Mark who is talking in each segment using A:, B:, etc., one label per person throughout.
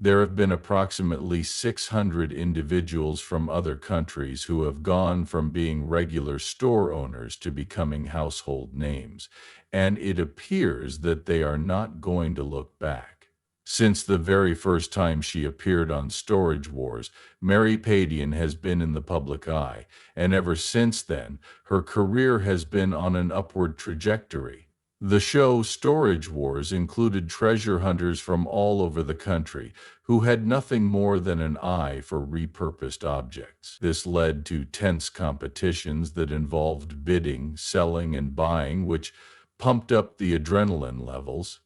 A: There have been approximately 600 individuals from other countries who have gone from being regular store owners to becoming household names, and it appears that they are not going to look back. Since the very first time she appeared on Storage Wars, Mary Padian has been in the public eye, and ever since then, her career has been on an upward trajectory. The show Storage Wars included treasure hunters from all over the country who had nothing more than an eye for repurposed objects. This led to tense competitions that involved bidding, selling, and buying, which pumped up the adrenaline levels.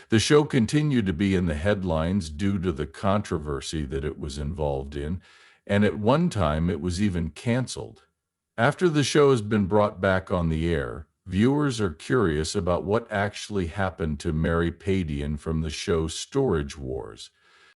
A: The show continued to be in the headlines due to the controversy that it was involved in, and at one time it was even canceled. After the show has been brought back on the air, viewers are curious about what actually happened to Mary Padian from the show Storage Wars.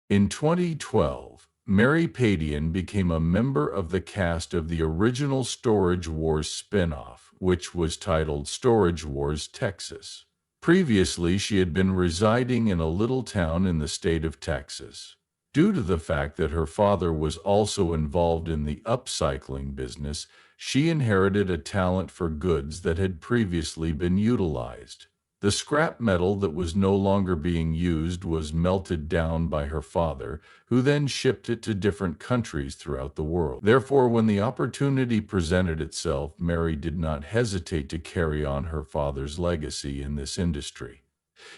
A: In 2012, Mary Padian became a member of the cast of the original Storage Wars spin-off, which was titled Storage Wars Texas. Previously, she had been residing in a little town in the state of Texas. Due to the fact that her father was also involved in the upcycling business, she inherited a talent for goods that had previously been utilized. The scrap metal that was no longer being used was melted down by her father, who then shipped it to different countries throughout the world. Therefore, when the opportunity presented itself, Mary did not hesitate to carry on her father's legacy in this industry.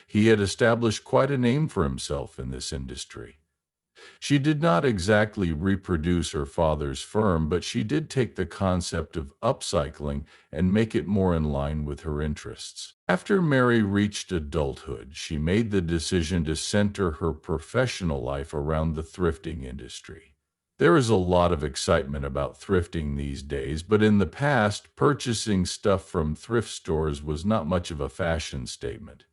A: He had established quite a name for himself in this industry. She did not exactly reproduce her father's firm, but she did take the concept of upcycling and make it more in line with her interests. After Mary reached adulthood, she made the decision to center her professional life around the thrifting industry. There is a lot of excitement about thrifting these days, but in the past, purchasing stuff from thrift stores was not much of a fashion statement.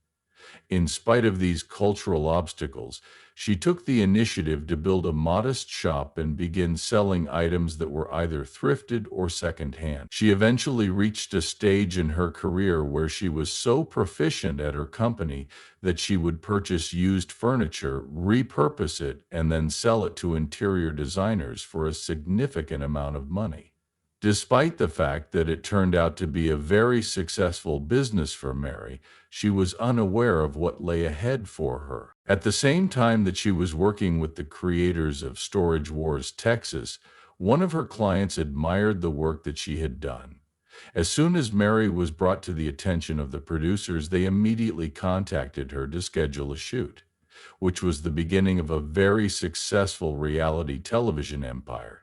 A: In spite of these cultural obstacles, she took the initiative to build a modest shop and begin selling items that were either thrifted or secondhand. She eventually reached a stage in her career where she was so proficient at her company that she would purchase used furniture, repurpose it, and then sell it to interior designers for a significant amount of money. Despite the fact that it turned out to be a very successful business for Mary, she was unaware of what lay ahead for her. At the same time that she was working with the creators of Storage Wars Texas, one of her clients admired the work that she had done. As soon as Mary was brought to the attention of the producers, they immediately contacted her to schedule a shoot, which was the beginning of a very successful reality television empire.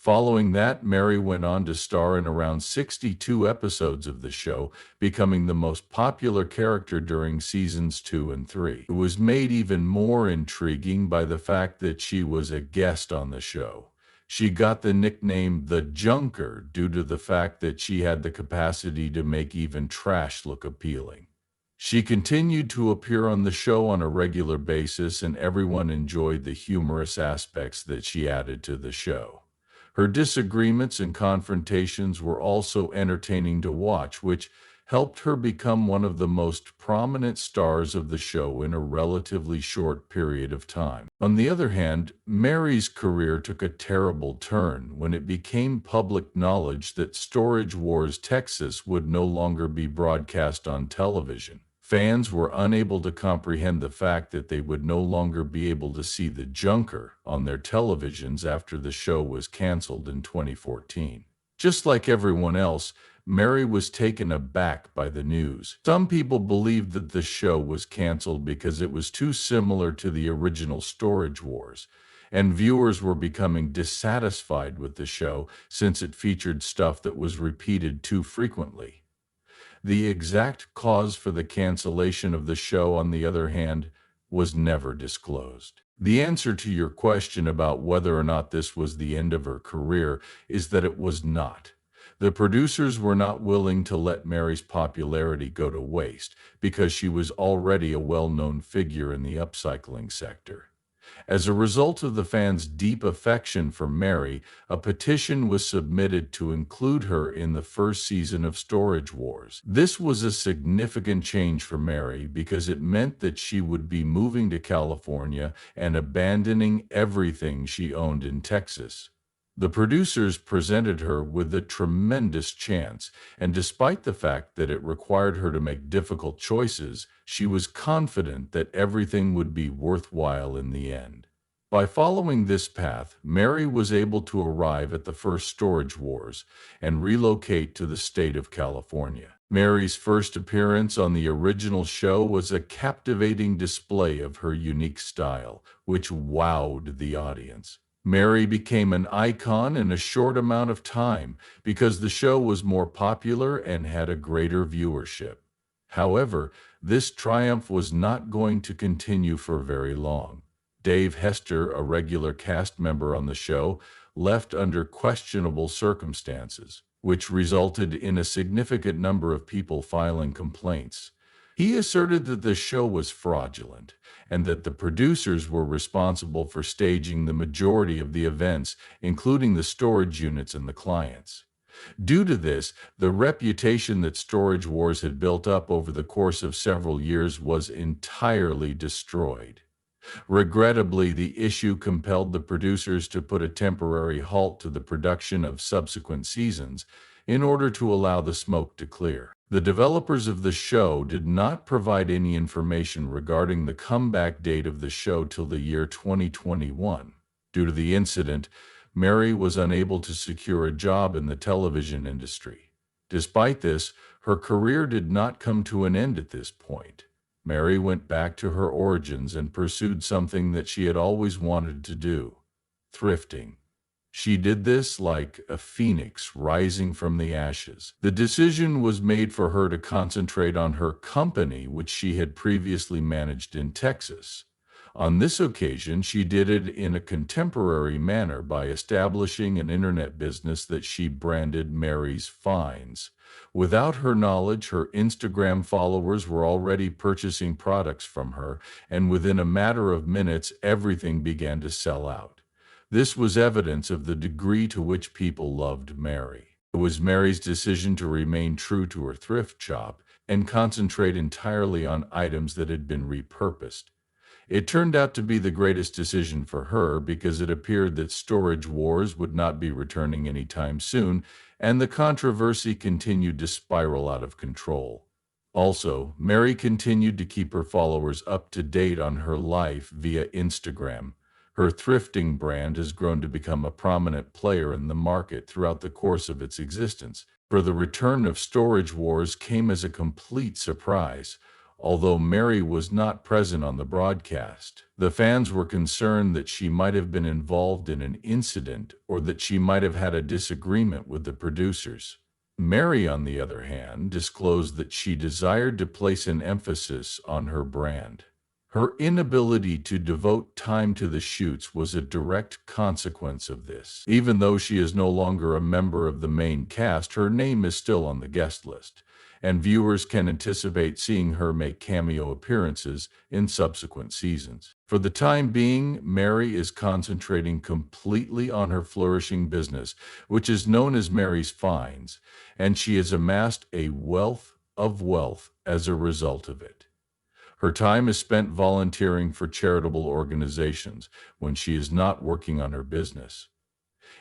A: Following that, Mary went on to star in around 62 episodes of the show, becoming the most popular character during seasons 2 and 3. It was made even more intriguing by the fact that she was a guest on the show. She got the nickname The Junker due to the fact that she had the capacity to make even trash look appealing. She continued to appear on the show on a regular basis, and everyone enjoyed the humorous aspects that she added to the show. Her disagreements and confrontations were also entertaining to watch, which helped her become one of the most prominent stars of the show in a relatively short period of time. On the other hand, Mary's career took a terrible turn when it became public knowledge that Storage Wars Texas would no longer be broadcast on television. Fans were unable to comprehend the fact that they would no longer be able to see the Junker on their televisions after the show was canceled in 2014. Just like everyone else, Mary was taken aback by the news. Some people believed that the show was canceled because it was too similar to the original Storage Wars, and viewers were becoming dissatisfied with the show since it featured stuff that was repeated too frequently. The exact cause for the cancellation of the show, on the other hand, was never disclosed. The answer to your question about whether or not this was the end of her career is that it was not. The producers were not willing to let Mary's popularity go to waste because she was already a well-known figure in the upcycling sector. As a result of the fans' deep affection for Mary, a petition was submitted to include her in the first season of Storage Wars. This was a significant change for Mary because it meant that she would be moving to California and abandoning everything she owned in Texas. The producers presented her with a tremendous chance, and despite the fact that it required her to make difficult choices, she was confident that everything would be worthwhile in the end. By following this path, Mary was able to arrive at the first Storage Wars and relocate to the state of California. Mary's first appearance on the original show was a captivating display of her unique style, which wowed the audience. Mary became an icon in a short amount of time because the show was more popular and had a greater viewership. However, this triumph was not going to continue for very long. Dave Hester, a regular cast member on the show, left under questionable circumstances, which resulted in a significant number of people filing complaints. He asserted that the show was fraudulent and that the producers were responsible for staging the majority of the events, including the storage units and the clients. Due to this, the reputation that Storage Wars had built up over the course of several years was entirely destroyed. Regrettably, the issue compelled the producers to put a temporary halt to the production of subsequent seasons in order to allow the smoke to clear. The developers of the show did not provide any information regarding the comeback date of the show till the year 2021. Due to the incident, Mary was unable to secure a job in the television industry. Despite this, her career did not come to an end at this point. Mary went back to her origins and pursued something that she had always wanted to do: thrifting. She did this like a phoenix rising from the ashes. The decision was made for her to concentrate on her company, which she had previously managed in Texas. On this occasion, she did it in a contemporary manner by establishing an internet business that she branded Mary's Finds. Without her knowledge, her Instagram followers were already purchasing products from her, and within a matter of minutes, everything began to sell out. This was evidence of the degree to which people loved Mary. It was Mary's decision to remain true to her thrift shop and concentrate entirely on items that had been repurposed. It turned out to be the greatest decision for her because it appeared that Storage Wars would not be returning anytime soon, and the controversy continued to spiral out of control. Also, Mary continued to keep her followers up to date on her life via Instagram. Her thrifting brand has grown to become a prominent player in the market throughout the course of its existence. For the return of Storage Wars came as a complete surprise. Although Mary was not present on the broadcast, the fans were concerned that she might have been involved in an incident or that she might have had a disagreement with the producers. Mary, on the other hand, disclosed that she desired to place an emphasis on her brand. Her inability to devote time to the shoots was a direct consequence of this. Even though she is no longer a member of the main cast, her name is still on the guest list, and viewers can anticipate seeing her make cameo appearances in subsequent seasons. For the time being, Mary is concentrating completely on her flourishing business, which is known as Mary's Finds, and she has amassed a wealth of wealth as a result of it. Her time is spent volunteering for charitable organizations when she is not working on her business.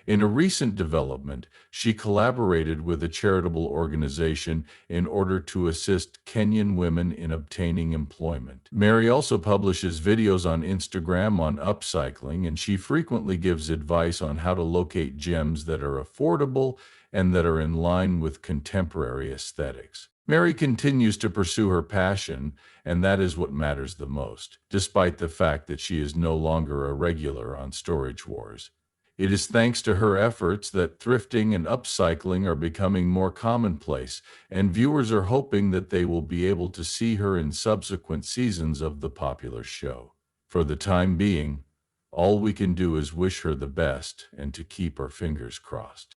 A: In a recent development, she collaborated with a charitable organization in order to assist Kenyan women in obtaining employment. Mary also publishes videos on Instagram on upcycling, and she frequently gives advice on how to locate gems that are affordable and that are in line with contemporary aesthetics. Mary continues to pursue her passion, and that is what matters the most, despite the fact that she is no longer a regular on Storage Wars. It is thanks to her efforts that thrifting and upcycling are becoming more commonplace, and viewers are hoping that they will be able to see her in subsequent seasons of the popular show. For the time being, all we can do is wish her the best and to keep our fingers crossed.